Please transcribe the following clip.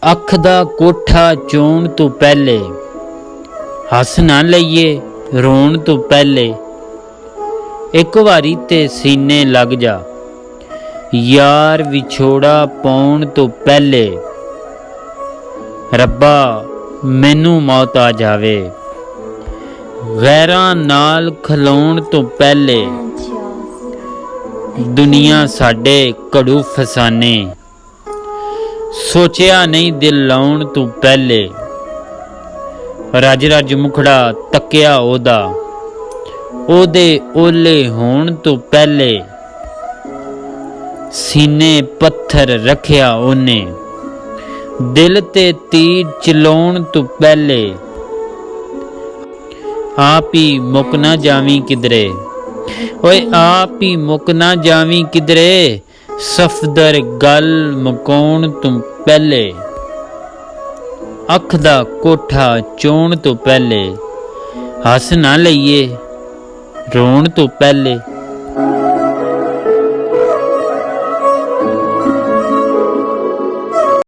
ਅੱਖ ਦਾ ਕੋਠਾ ਚੋਣ ਤੋਂ ਪਹਿਲੇ, ਹੱਸ ਨਾ ਲਈਏ ਰੋਣ ਤੋਂ ਪਹਿਲੇ। ਇੱਕ ਵਾਰੀ ਤੇ ਸੀਨੇ ਲੱਗ ਜਾ, ਯਾਰ ਵਿਛੋੜਾ ਪਾਉਣ ਤੋਂ ਪਹਿਲੇ। ਰੱਬਾ ਮੈਨੂੰ ਮੌਤ ਆ ਜਾਵੇ, ਗੈਰਾਂ ਨਾਲ ਖਲੋਣ ਤੋਂ ਪਹਿਲੇ। ਦੁਨੀਆ ਸਾਡੇ ਘੜੂ ਫਸਾਨੇ, ਸੋਚਿਆ ਨਹੀਂ ਦਿਲ ਲਾਉਣ ਤੋਂ ਪਹਿਲੇ। ਰਜ ਰਜ ਮੁਖੜਾ ਤੱਕਿਆ ਉਹਦੇ ਓਲੇ ਹੋਣ ਤੋਂ ਪਹਿਲੇ। ਸੀਨੇ ਪੱਥਰ ਰੱਖਿਆ ਉਹਨੇ, ਦਿਲ ਤੇ ਤੀਰ ਚਲਾਉਣ ਤੋਂ ਪਹਿਲੇ। ਆਪ ਹੀ ਮੁੱਕ ਨਾ ਜਾਵੀਂ ਕਿਧਰੇ, ਓਏ ਆਪ ਹੀ ਮੁੱਕ ਨਾ ਜਾਵੀਂ ਕਿਧਰੇ, ਸਫਦਰ ਗੱਲ ਮੁਕਾਉਣ ਤੋਂ ਪਹਿਲੇ। ਅੱਖ ਦਾ ਕੋਠਾ ਚੋਣ ਤੋਂ ਪਹਿਲੇ, ਹੱਸ ਨਾ ਲਈਏ ਰੋਣ ਤੋਂ ਪਹਿਲੇ।